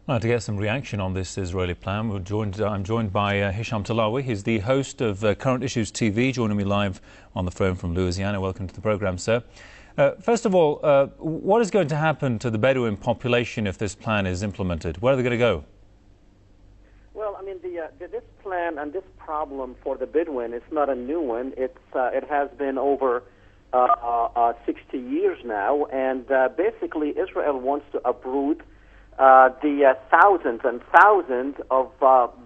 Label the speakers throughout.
Speaker 1: Well, to get some reaction on this Israeli plan, I'm joined by Hisham Talawi. He's the host of Current Issues TV, joining me live on the phone from Louisiana. Welcome to the programme, sir. First of all, what is going to happen to the Bedouin population if this plan is implemented? Where are they going to go?
Speaker 2: Well, I mean, this plan and this problem for the Bedouin is not a new one. It has been over 60 years now, and basically Israel wants to uproot the thousands and thousands of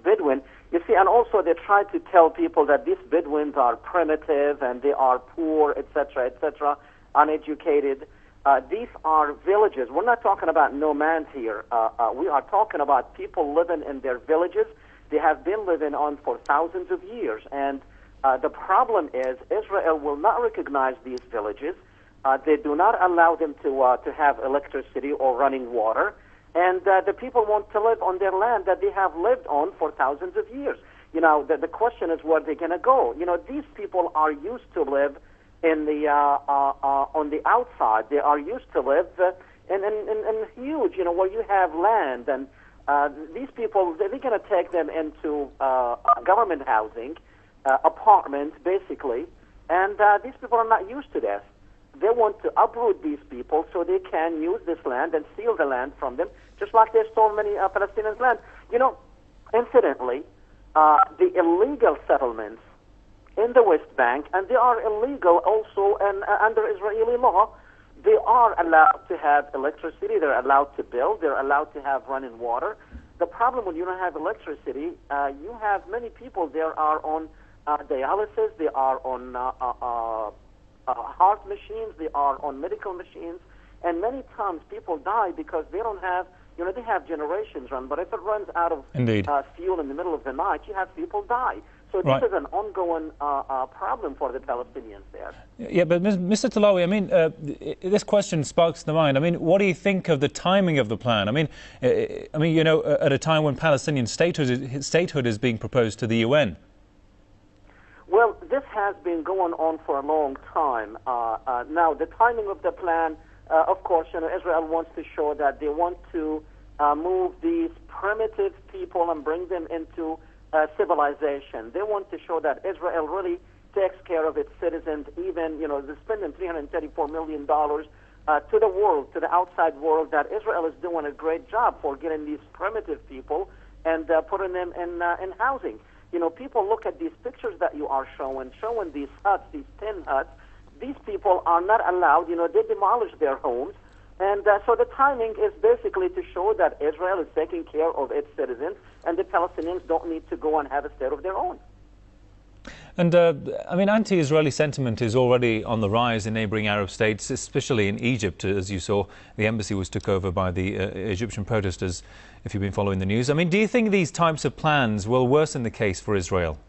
Speaker 2: Bedouin. You see, and also they try to tell people that these Bedouins are primitive and they are poor, etc., uneducated. These are villages. We're not talking about nomads here. We are talking about people living in their villages. They have been living on for thousands of years. And the problem is Israel will not recognize these villages. They do not allow them to have electricity or running water. And the people want to live on their land that they have lived on for thousands of years. You know, the question is where they're going to go. You know, these people are used to live in the on the outside. They are used to live in huge, you know, where you have land. And these people, they're going to take them into government housing, apartments, basically. And these people are not used to this. They want to uproot these people so they can use this land and steal the land from them, just like they stole many Palestinians' land. You know, incidentally, the illegal settlements in the West Bank, and they are illegal also under Israeli law, they are allowed to have electricity, they're allowed to build, they're allowed to have running water. The problem when you don't have electricity, you have many people there are on dialysis, they are on heart machines, they are on medical machines, and many times people die because they don't have, you know, they have generations run, but if it runs out of fuel in the middle of the night, you have people die. So this is an ongoing problem for the Palestinians there.
Speaker 1: Yeah, but Mr. Talawi, I mean, this question sparks the mind. I mean, what do you think of the timing of the plan? I mean, you know, at a time when Palestinian statehood is being proposed to the UN.
Speaker 2: Well, this has been going on for a long time. Now, the timing of the plan, of course, you know, Israel wants to show that they want to move these primitive people and bring them into civilization. They want to show that Israel really takes care of its citizens, even, you know, they're spending $334 million to the world, to the outside world, that Israel is doing a great job for getting these primitive people and putting them in housing. You know, people look at these pictures that you are showing these huts, these tin huts. These people are not allowed, you know, they demolish their homes. And so the timing is basically to show that Israel is taking care of its citizens and the Palestinians don't need to go and have a state of their own.
Speaker 1: And, I mean, anti-Israeli sentiment is already on the rise in neighbouring Arab states, especially in Egypt. As you saw, the embassy was took over by the Egyptian protesters, if you've been following the news. I mean, do you think these types of plans will worsen the case for Israel?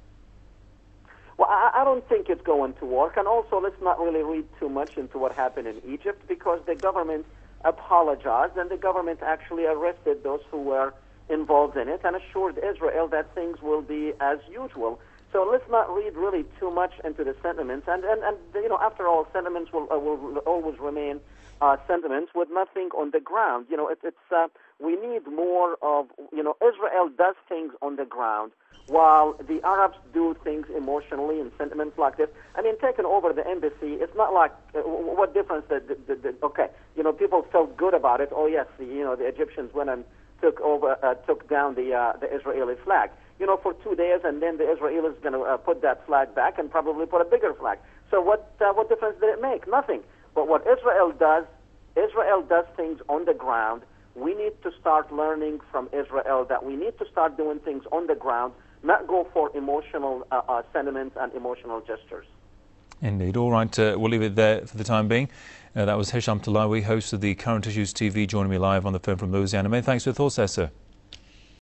Speaker 2: Well, I don't think it's going to work. And also, let's not really read too much into what happened in Egypt, because the government apologized and the government actually arrested those who were involved in it and assured Israel that things will be as usual. So let's not read really too much into the sentiments. And you know, after all, sentiments will always remain sentiments with nothing on the ground. You know, we need more of, you know, Israel does things on the ground while the Arabs do things emotionally and sentiments like this. I mean, taking over the embassy, it's not like, what difference okay, you know, people felt good about it. Oh yes, you know, the Egyptians went and took down the Israeli flag. You know, for 2 days, and then the Israelis going to put that flag back and probably put a bigger flag. So what difference did it make? Nothing. But what Israel does things on the ground. We need to start learning from Israel that we need to start doing things on the ground, not go for emotional sentiments and emotional gestures.
Speaker 1: Indeed. All right, we'll leave it there for the time being. That was Hisham Talawi, host of the Current Issues TV, joining me live on the phone from Louisiana. Many thanks for your thoughts there, sir.